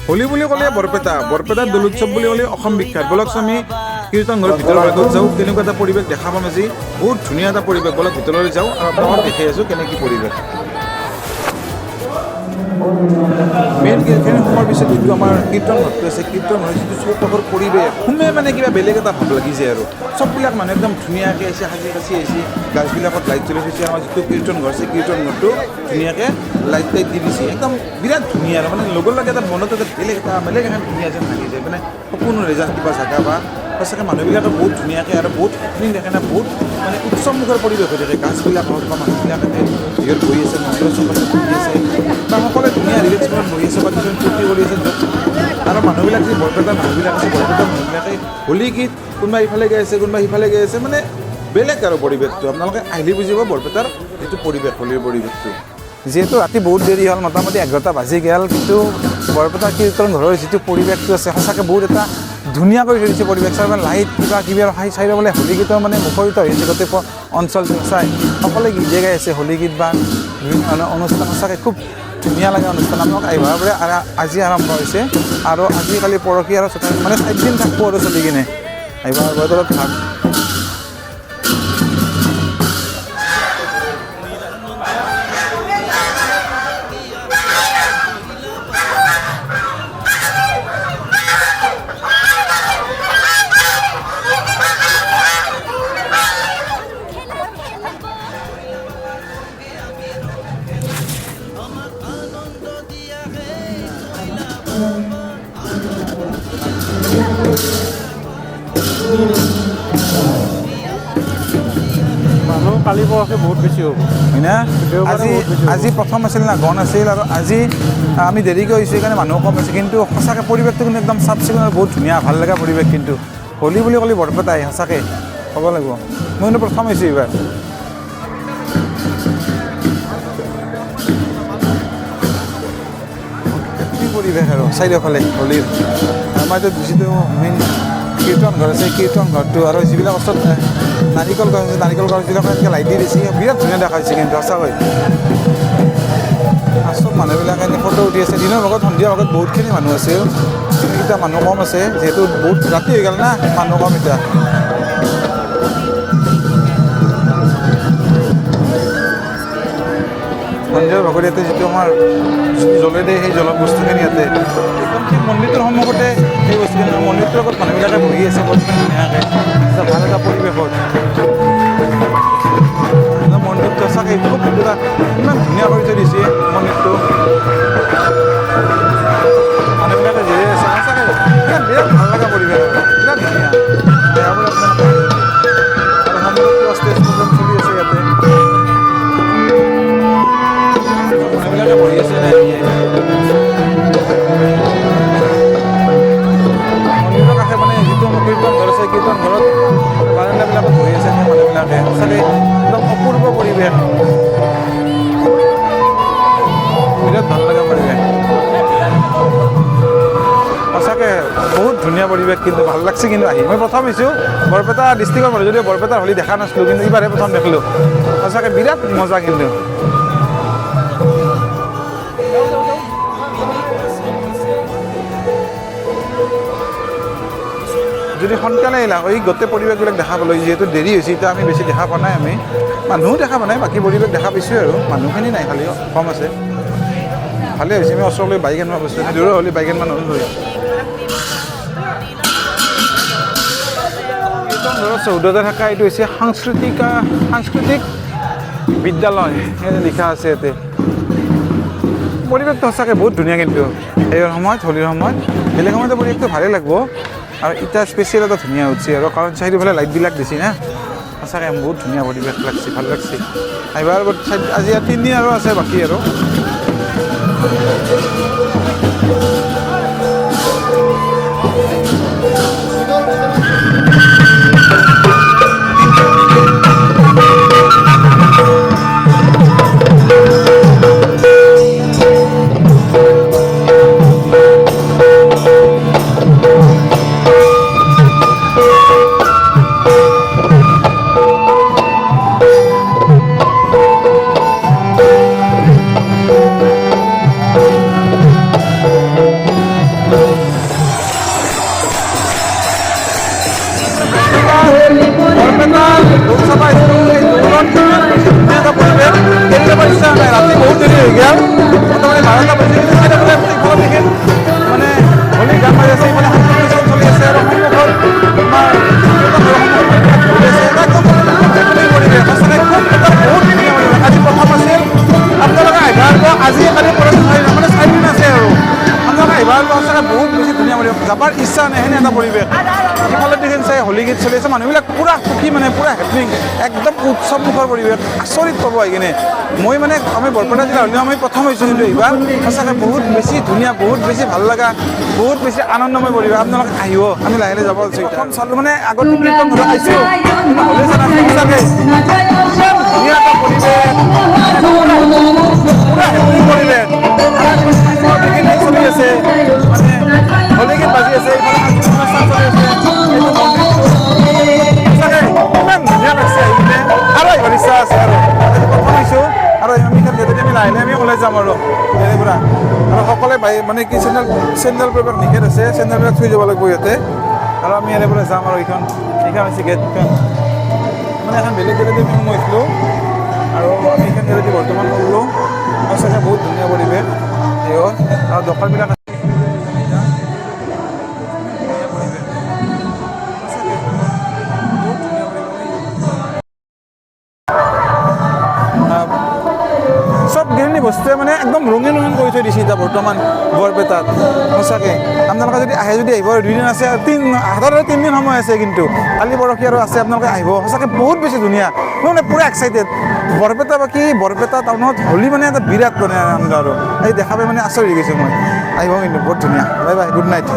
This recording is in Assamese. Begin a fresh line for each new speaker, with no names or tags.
হোলী বুলি ক'লে বৰপেটাৰ দোল উৎসৱ বুলি ক'লে অসম বিখ্যাত। ব'লকচোন আমি কীৰ্তন ঘৰৰ ভিতৰৰ ভাগত যাওঁ, তেনেকুৱা এটা পৰিৱেশ দেখা পাম আজি। বহুত ধুনীয়া এটা পৰিৱেশ, ব'লক ভিতৰলৈ যাওঁ আৰু আপোনালোকক দেখাই আছোঁ কেনেকৈ পৰিৱেশ। মেইন গেটখিনি সোমোৱাৰ পিছত যিটো আমাৰ কীৰ্তন ঘৰটো আছে, কীৰ্তন ঘৰৰ যিটো চৌপাশৰ পৰিৱেশ সোমে মানে কিবা বেলেগ এটা ভাৱ লাগি যায় আৰু চববিলাক মানুহ একদম ধুনীয়াকৈ আহিছে, সাজি কাচি আহিছে, গাছবিলাকত লাইট জ্বলাই থৈছে। আমাৰ যিটো কীৰ্তন ঘৰ আছে, কীৰ্তন ঘৰটো ধুনীয়াকৈ লাইট দি দিছে, একদম বিৰাট ধুনীয়া আৰু মানে লগৰ লগে এটা মনত এটা বেলেগ এখন ধুনীয়া যেন লাগি যায়, মানে সপোন হৈ যায় কিবা জেগা বা সঁচাকৈ মানুহবিলাকে বহুত ধুনীয়াকৈ আৰু বহুত ধুনীয়া দেখে না, বহুত মানে উৎসৱমুখৰ পৰিৱেশ হৈ থাকে। গাছবিলাক হওক বা মানুহবিলাকে ভিৰত বহি আছে, মন্দিৰৰ চৌপাশত বহি আছে বা সকলোৱে ধুনীয়া ৰিলেক্স কৰি বহি আছে বা কিছুমান ফূৰ্তি কৰি আছে। আৰু মানুহবিলাক যি বৰপেটাৰ মানুহবিলাক আছে, বৰপেটাৰ মানুহবিলাকে হোলী গীত কোনোবা ইফালে গাই আছে, কোনোবা সিফালে গাই আছে, মানে বেলেগ আৰু পৰিৱেশটো আপোনালোকে আহিলে বুজিব বৰপেটাৰ যিটো পৰিৱেশ, হোলীৰ পৰিৱেশটো। যিহেতু ৰাতি বহুত দেৰি হ'ল, মোটামুটি 11টা বাজি গ'ল, কিন্তু বৰপেটাৰ কীৰ্তন ঘৰৰ যিটো পৰিৱেশটো আছে সঁচাকৈ বহুত এটা ধুনীয়া কৰি থৈ দিছে পৰিৱেশ। চাই লাইট কিবা আৰু চাৰিওফালে হোলী গীতৰ মানে মুখৰিত হৈ আছে গোটেই অঞ্চলটো। চাই সকলোৱে গীতে গাই আছে হোলী গীত বা বিভিন্ন অনুষ্ঠান, সঁচাকৈ খুব ধুনীয়া লাগে অনুষ্ঠান। আপোনালোক আহিবৰ পৰা আজি আৰম্ভ হৈছে আৰু আজিকালি পৰহি আৰু মানে 4 দিন থাকিব আৰু চলি কিনে আহিবৰ বতৰত ভাল।
মানুহ কালি পৰহি বহুত বেছি হ'ব
হয় না? আজি প্ৰথম আছিল না, গণ আছিল, আৰু আজি আমি দেৰিকৈ হৈছোঁ সেইকাৰণে মানুহ কম আছে। কিন্তু সঁচাকৈ পৰিৱেশটো কিন্তু একদম চাফ চিকুণ আৰু বহুত ধুনীয়া, ভাল লগা পৰিৱেশ। কিন্তু হোলী বুলি ক'লে বৰপেটাই সঁচাকৈ ক'ব লাগিব। মই কিন্তু প্ৰথম হৈছোঁ এইবাৰ। কি পৰিৱেশ আৰু চাৰিওফালে হোলীৰ। আমাৰ যিটো মেইন কীৰ্তন ঘৰ আছে, কীৰ্তন ঘৰটো আৰু যিবিলাক ওচৰত নাৰিকল গছ আছে, নাৰিকল গছবিলাক এনেকৈ লাইট দি দিছে, বিৰাট ধুনীয়া দেখা হৈছে কিন্তু সঁচাকৈ। চব মানুহবিলাকে এনেই ফটো উঠি আছে। দিনৰ ভাগত সন্ধিয়া ভাগত বহুতখিনি মানুহ আছিল, এতিয়া মানুহ কম আছে যিহেতু বহুত ৰাতি হৈ গ'ল না, মানুহ কম এতিয়া। সন্ধিয়াৰ ভাগত ইয়াতে যিটো আমাৰ জ্বলে দিয়ে সেই জ্বলা বস্তুখিনি ইয়াতে একদম ঠিক মন্দিৰটোৰ সন্মুখতে সেই বস্তুখিনি, মন্দিৰটোৰ আগত মানুহবিলাকে বহি আছে বহুত ধুনীয়াকৈ, ভাল এটা পৰিৱেশত। মন্দিৰটো সঁচাকৈ খুব ইমান ধুনীয়া কৰি থৈ দিছে মন্দিৰটো। মানুহবিলাকে জিৰাই আছে, সঁচাকৈ বিৰাট ভাল লগা পৰিৱেশ, বিৰাট ধুনীয়া। আৰু সন্মুখতো ষ্টেজ প্ৰগ্ৰাম চলি আছে ইয়াতে, মানুহবিলাকে বহি আছে। মন্দিৰৰ কাষে মানে যিটো আমাৰ কীৰ্তন ঘৰ আছে, কীৰ্তন ঘৰত বাৰাণ্ডাবিলাকত বহি আছে মানুহবিলাকে, সঁচাকৈ একদম অপূৰ্ব পৰিৱেশ, বিৰাট ভাল লগা পৰিৱেশ। সঁচাকৈ বহুত ধুনীয়া পৰিৱেশ, কিন্তু ভাল লাগছে কিন্তু আহি। মই প্ৰথম হৈছোঁ বৰপেটা ডিষ্ট্ৰিক্টৰ পৰা, যদিও বৰপেটাৰ হোলী দেখা নাছিলোঁ, কিন্তু এইবাৰহে প্ৰথম দেখিলোঁ। সঁচাকৈ বিৰাট মজা কিন্তু। যদি সোনকালে আহিলা এই গোটেই পৰিৱেশবিলাক দেখা পালোঁ, যিহেতু দেৰি হৈছে এতিয়া আমি বেছি দেখা পোৱা নাই, আমি মানুহো দেখা পোৱা নাই, বাকী পৰিৱেশ দেখা পাইছোঁ আৰু মানুহখিনি নাই, খালি কম আছে। ভালেই হৈছে, আমি ওচৰলৈ বাইক আনিব বস্তু দূৰৰ হ'লে বাইক আনিব নহ'ল। কীৰ্তন ঘৰৰ চৌহদতে থকা এইটো হৈছে সাংস্কৃতিক বিদ্যালয় লিখা আছে ইয়াতে। পৰিৱেশটো সঁচাকৈ বহুত ধুনীয়া, কিন্তু এইৰ সময়ত হোলীৰ সময়ত বেলেগ সময়তে পৰিৱেশটো ভালেই লাগিব, আৰু এতিয়া স্পেচিয়েল এটা ধুনীয়া উঠিছে আৰু কাৰণ চাৰিওফালে লাইটবিলাক দিছে না, সঁচাকৈ বহুত ধুনীয়া পৰিৱেশ লাগছে, ভাল লাগছে। এইবাৰ আজি 3 দিন আৰু আছে বাকী আৰু। আহিবা সঁচাকৈ বহুত বেছি ধুনীয়া পৰিৱেশ যাবাৰ ইচ্ছা নাই সেনে এটা পৰিৱেশ ইফালে দেখোন চাই হোলী গীত চলি আছে মানুহবিলাক পূৰা সুখী মানে পূৰা হেপনিং একদম উৎসৱমুখৰ পৰিৱেশ আচৰিত পাব আহি কিনে মই মানে আমি বৰপেটা জিলা হ'লেও আমি প্ৰথম হৈছোঁ কিন্তু এইবাৰ সঁচাকৈ বহুত বেছি ধুনীয়া বহুত বেছি ভাল লগা বহুত বেছি আনন্দময় পৰিৱেশ আপোনালোক আহিব আমি লাহে লাহে যাব ওলাইছোঁ প্ৰথম চালোঁ মানে আগতে কীৰ্তন ঘৰত আহিছোঁ হ'লে সঁচাকৈ ধুনীয়া এটা পৰিৱেশ পূৰা হেপনিং পৰিৱেশ চলি আছে মানে হোলী গীত বাজি আছে ইফালে অনুষ্ঠান চলি আছে এইটো ইমান ধুনীয়া লাগিছে আহি কিনে আৰু আহিবৰ ইচ্ছা আছে আৰু প্ৰথম আহিছোঁ আৰু আমি যদি আমি লাহে লাহে আমি ওলাই যাম আৰু ইয়াৰে পৰা আৰু সকলোৱে মানে কি চেণ্ডেলবিলাক নিষেধ আছে চেণ্ডেলবিলাক থৈ যাব লাগিব ইয়াতে আৰু আমি ইয়াৰে পৰা যাম আৰু এইখন হৈছে গেটখন মানে এখন বেলেগ গেটেদি আমি সোমাইছিলোঁ আৰু আমি এইখন গেটেদি বৰ্তমান কৰিলোঁ আৰু চাগে বহুত ধুনীয়া পৰিৱেশ আৰু দোকানবিলাক চব গৃহিণী বস্তুৱে মানে একদম ৰঙীন ৰঙীন কৰি থৈ দিছে এতিয়া বৰ্তমান বৰপেটাত সঁচাকৈ আপোনালোকে যদি আহে যদি আহিব 2 দিন আছে হাতত 3 দিন সময় আছে কিন্তু কালি পৰহি আৰু আছে আপোনালোকে আহিব সঁচাকৈ বহুত বেছি ধুনীয়া মই মানে পূৰা এক্সাইটেড বৰপেটা বাকী বৰপেটা টাউনত হোলী মানে এটা বিৰাট মানে আনন্দ আৰু এই দেখা পাই মানে আচৰিত হৈ গৈছোঁ মই আহিব কিন্তু বহুত ধুনীয়া বাই বাই গুড নাইট